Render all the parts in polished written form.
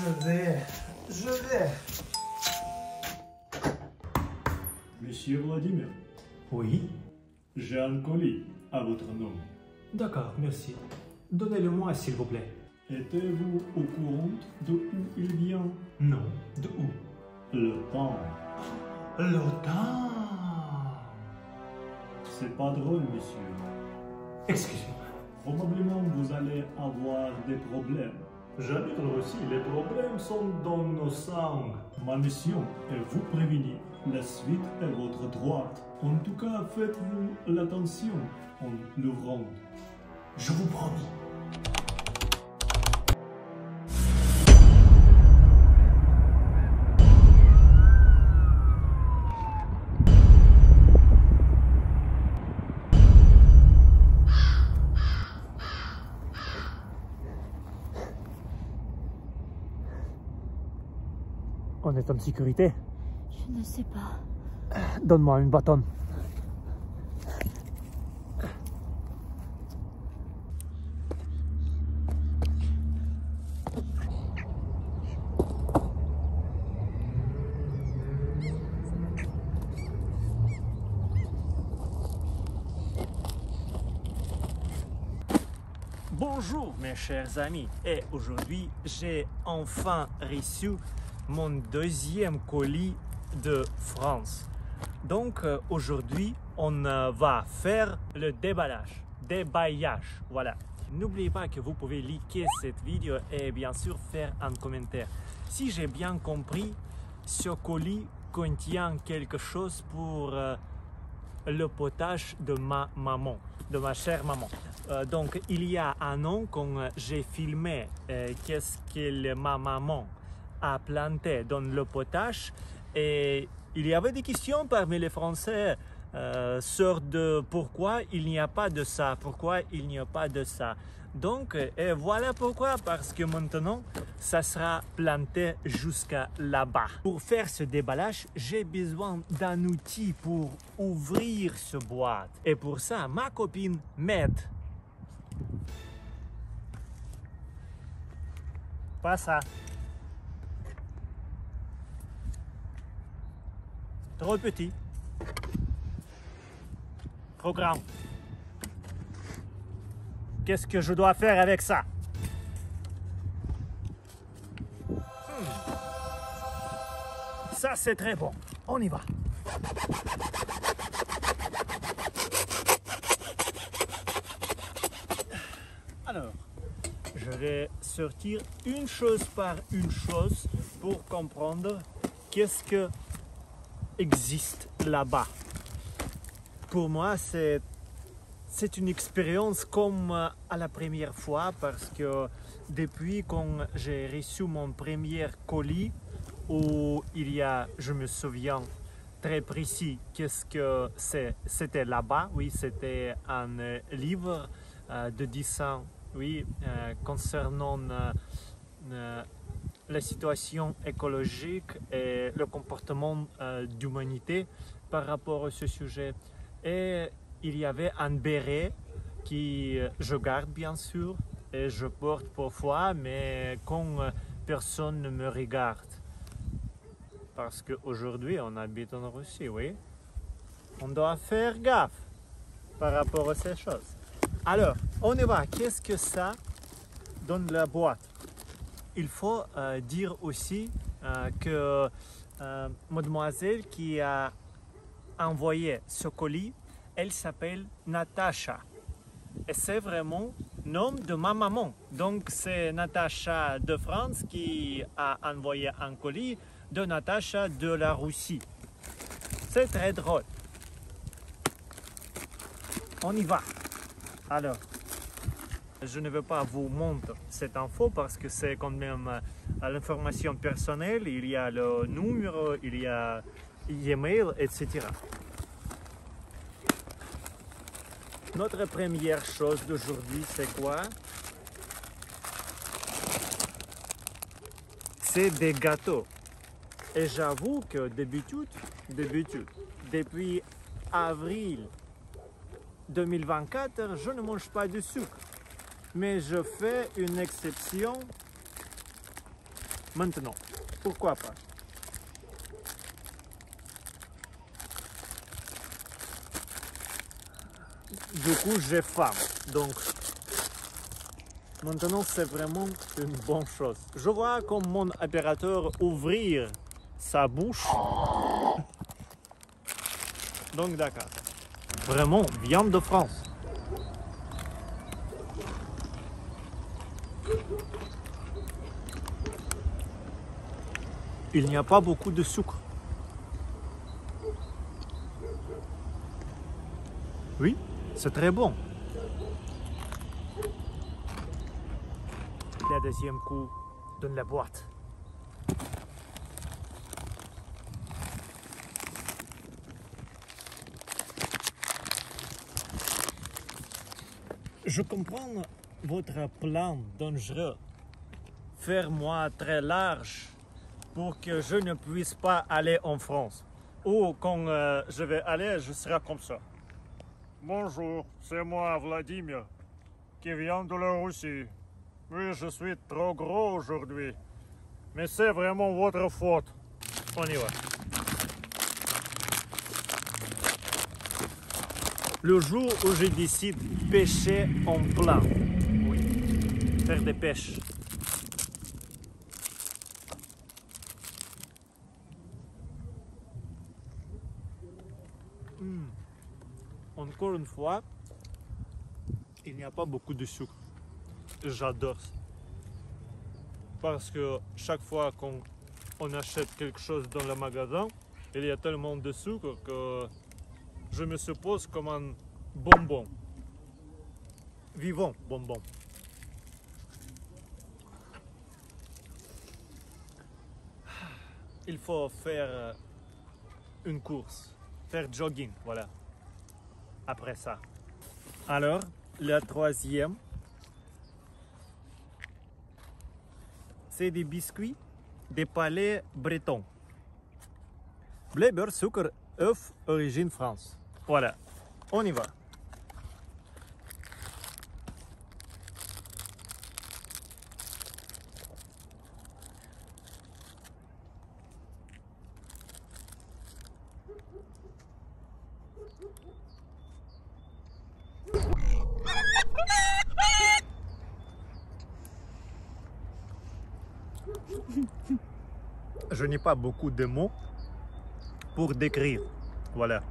Je vais. Monsieur Vladimir, Oui? j'ai un colis à votre nom. D'accord, merci. Donnez-le-moi, s'il vous plaît. Êtes-vous au courant de où il vient? Non. De où? Le temps. L'OTAN. C'est pas drôle, monsieur. Excusez-moi. Probablement vous allez avoir des problèmes. J'habite en Russie. Les problèmes sont dans nos sangs. Ma mission est vous prévenir. La suite est votre droite. En tout cas, faites-vous l'attention en l'ouvrant. Je vous promis. On est en sécurité. Je ne sais pas. Donne-moi une bâton. Bonjour mes chers amis, et aujourd'hui j'ai enfin reçu mon deuxième colis de France. Donc aujourd'hui on va faire le déballage, voilà. N'oubliez pas que vous pouvez liker cette vidéo et bien sûr faire un commentaire. Si j'ai bien compris, ce colis contient quelque chose pour le potage de ma maman, de ma chère maman. Donc il y a un an quand j'ai filmé qu'est-ce que ma maman a planté dans le potage, et il y avait des questions parmi les Français sur de pourquoi il n'y a pas de ça, pourquoi il n'y a pas de ça. Donc et voilà pourquoi, parce que maintenant ça sera planté jusqu'à là-bas. Pour faire ce déballage, j'ai besoin d'un outil pour ouvrir ce boîte, et pour ça ma copine m'aide. Pas ça. Trop petit. Trop grand. Qu'est-ce que je dois faire avec ça? Ça, c'est très bon. On y va. Alors, je vais sortir une chose par une chose pour comprendre qu'est-ce que existe là-bas. Pour moi, c'est une expérience comme à la première fois, parce que depuis quand j'ai reçu mon premier colis, où il y a, je me souviens très précis qu'est-ce que c'était là-bas. Oui, c'était un livre de dessin, oui, concernant la situation écologique et le comportement d'humanité par rapport à ce sujet. Et il y avait un béret qui je garde bien sûr et je porte parfois, mais quand personne ne me regarde. Parce qu'aujourd'hui on habite en Russie, oui. On doit faire gaffe par rapport à ces choses. Alors, on y va. Qu'est-ce que ça dans la boîte? Il faut dire aussi que mademoiselle qui a envoyé ce colis, elle s'appelle Natacha. Et c'est vraiment le nom de ma maman. Donc c'est Natacha de France qui a envoyé un colis de Natacha de la Russie. C'est très drôle. On y va. Alors, je ne veux pas vous montrer cette info parce que c'est quand même l'information personnelle. Il y a le numéro, il y a email, etc. Notre première chose d'aujourd'hui, c'est quoi? C'est des gâteaux. Et j'avoue que d'habitude, depuis avril 2024, je ne mange pas de sucre. Mais je fais une exception maintenant. Pourquoi pas? Du coup, j'ai faim. Donc, maintenant, c'est vraiment une bonne chose. Je vois comme mon opérateur ouvrir sa bouche. Donc, d'accord. Vraiment, viande de France. Il n'y a pas beaucoup de sucre. Oui, c'est très bon. Le deuxième coup dans la boîte. Je comprends votre plan dangereux. Faire moi très large pour que je ne puisse pas aller en France. Ou quand je vais aller, je serai comme ça. Bonjour, c'est moi Vladimir, qui vient de la Russie. Oui, je suis trop gros aujourd'hui. Mais c'est vraiment votre faute. On y va. Le jour où je décide de pêcher en plein. Oui, faire des pêches. Encore une fois, il n'y a pas beaucoup de sucre. J'adore ça. Parce que chaque fois qu'on achète quelque chose dans le magasin, il y a tellement de sucre que je me suppose comme un bonbon. Vivant bonbon. Il faut faire une course, faire jogging, voilà. Après ça. Alors, la troisième, c'est des biscuits des palais bretons. Blé, beurre, sucre, œuf, origine France. Voilà, on y va. Je n'ai pas beaucoup de mots pour décrire, voilà.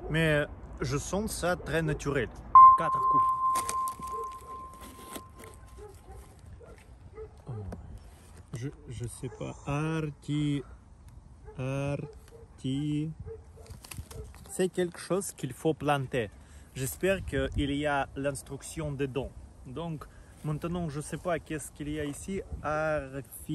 Mais je sens ça très naturel. 4 coups. Je sais pas. C'est quelque chose qu'il faut planter. J'espère qu'il y a l'instruction dedans. Donc maintenant je sais pas qu'est-ce qu'il y a ici. Artichoke.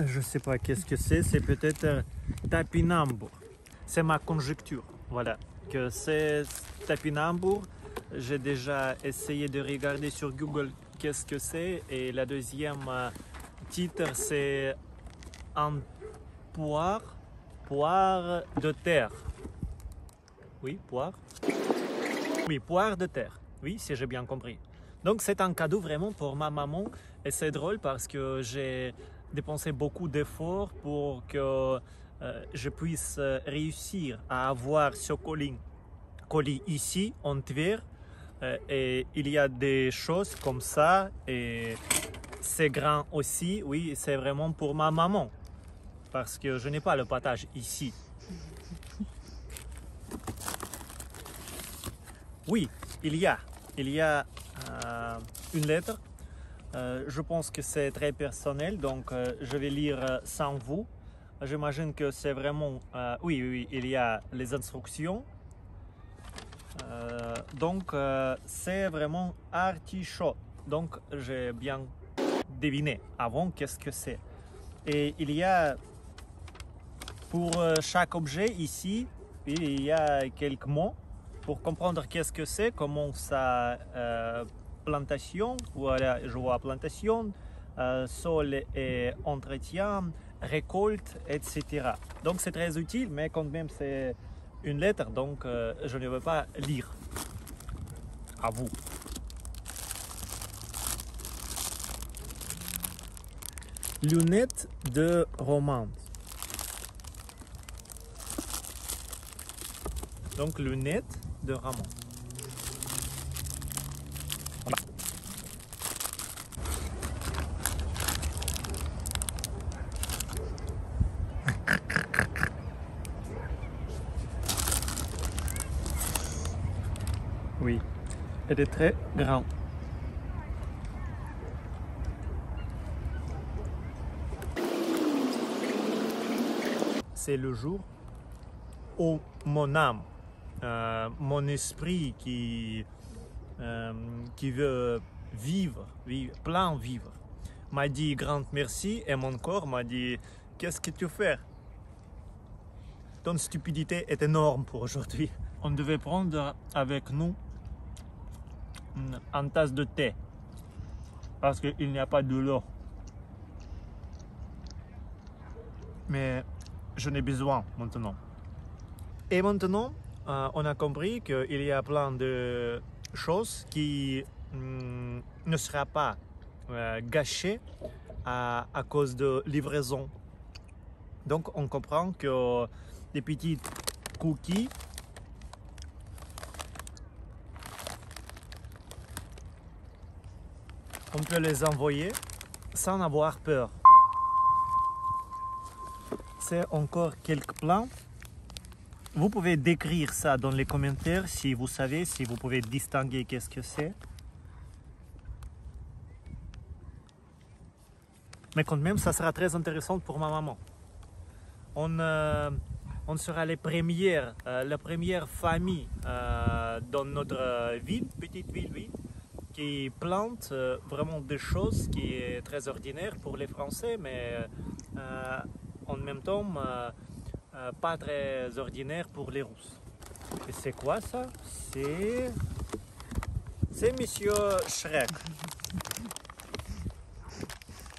Je sais pas qu'est-ce que c'est peut-être topinambour. C'est ma conjecture, voilà, que c'est topinambour. J'ai déjà essayé de regarder sur Google qu'est-ce que c'est, et la deuxième titre c'est un poire de terre. Oui, poire. Oui, poire de terre. Oui, si j'ai bien compris. Donc c'est un cadeau vraiment pour ma maman, et c'est drôle parce que j'ai dépensé beaucoup d'efforts pour que je puisse réussir à avoir ce colis ici en Tver, et il y a des choses comme ça, et c'est grand aussi. Oui, c'est vraiment pour ma maman parce que je n'ai pas le partage ici. Oui, il y a une lettre. Je pense que c'est très personnel, donc je vais lire sans vous. J'imagine que c'est vraiment... oui, il y a les instructions. Donc c'est vraiment artichaut. Donc j'ai bien deviné avant qu'est-ce que c'est. Et il y a pour chaque objet ici, il y a quelques mots pour comprendre qu'est-ce que c'est, comment ça plantation, voilà, je vois plantation, sol et entretien, récolte, etc. Donc c'est très utile, mais quand même c'est une lettre, donc je ne veux pas lire. À vous. Lunettes de romance. Donc lunettes de romance. Oui, elle est très grande. C'est le jour où mon âme, mon esprit qui veut vivre, plein vivre, m'a dit grand merci et mon corps m'a dit qu'est-ce que tu fais? Ton stupidité est énorme pour aujourd'hui. On devait prendre avec nous une tasse de thé parce qu'il n'y a pas de l'eau. Mais je n'ai besoin maintenant. Et maintenant, on a compris qu'il y a plein de choses qui ne seront pas gâchées à cause de livraison. Donc on comprend que les petits cookies on peut les envoyer sans avoir peur. C'est encore quelques plans. Vous pouvez décrire ça dans les commentaires si vous savez, si vous pouvez distinguer qu'est-ce que c'est. Mais quand même, ça sera très intéressant pour ma maman. On sera les premières, la première famille dans notre ville, petite ville, oui, qui plante vraiment des choses qui est très ordinaire pour les Français, mais en même temps pas très ordinaire pour les Russes. Et c'est quoi ça? C'est Monsieur Shrek.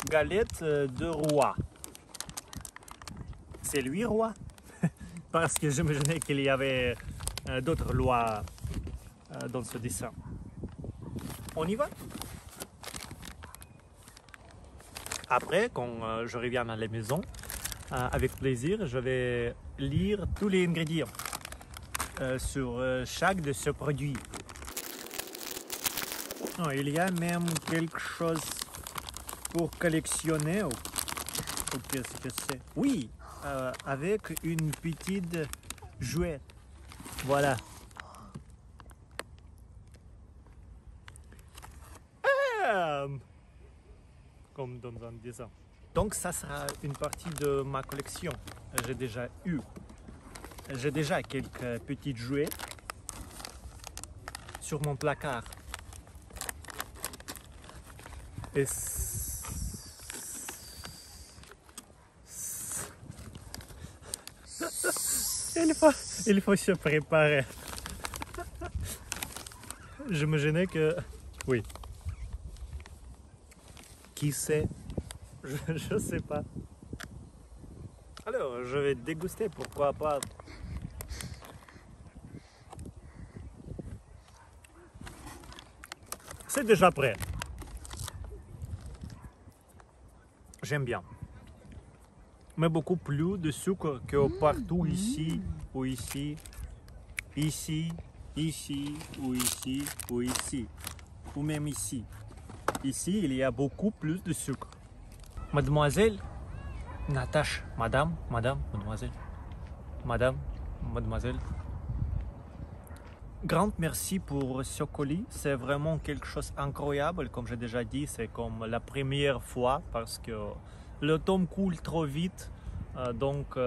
Galette de roi. C'est lui roi? Parce que j'imaginais qu'il y avait d'autres lois dans ce dessin. On y va? Après, quand je reviens à la maison, avec plaisir, je vais lire tous les ingrédients sur chaque de ces produits. Oh, il y a même quelque chose pour collectionner. Ou qu'est-ce que c'est? Oui, avec une petite jouet. Voilà. Comme dans un dessin. Donc ça sera une partie de ma collection. J'ai déjà quelques petits jouets sur mon placard. Et il faut se préparer. Je me gênais que... Oui. Qui sait? Je ne sais pas. Alors, je vais déguster, pourquoi pas. C'est déjà prêt. J'aime bien. Mais beaucoup plus de sucre que partout ici, ou ici, ici, ici, ou ici, ou ici, ou même ici. Ici, il y a beaucoup plus de sucre. Mademoiselle Natacha, madame, mademoiselle, mademoiselle. Grand merci pour ce colis, c'est vraiment quelque chose d'incroyable. Comme j'ai déjà dit, c'est comme la première fois parce que le temps coule trop vite. Donc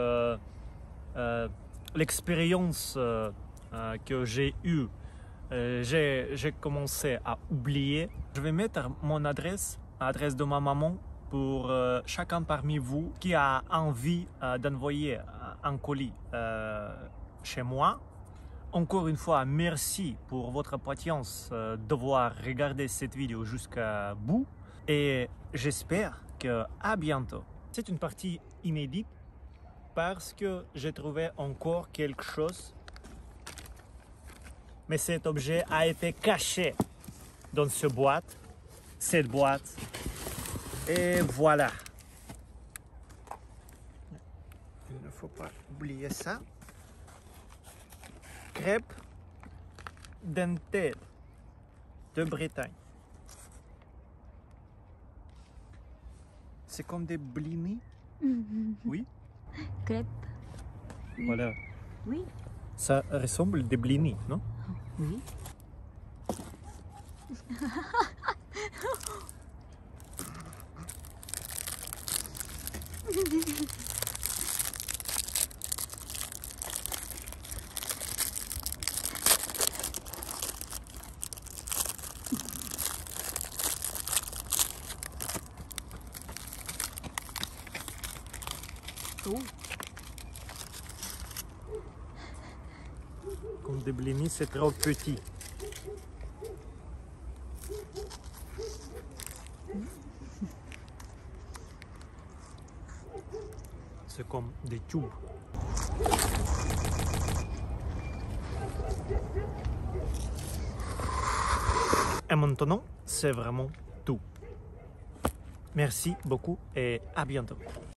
l'expérience que j'ai eue, j'ai commencé à oublier. Je vais mettre mon adresse de ma maman pour chacun parmi vous qui a envie d'envoyer un colis chez moi. Encore une fois, merci pour votre patience d'avoir regardé cette vidéo jusqu'à bout et j'espère qu'à bientôt. C'est une partie inédite parce que j'ai trouvé encore quelque chose. Mais cet objet a été caché dans cette boîte. Et voilà. Il ne faut pas oublier ça. Crêpes dentelles de Bretagne. C'est comme des blinis. Oui. Crêpes. Voilà. Oui. Ça ressemble à des blinis, non? Oui. Oh. Comme des blinis, c'est trop petit. C'est comme des tubes. Et maintenant, c'est vraiment tout. Merci beaucoup et à bientôt.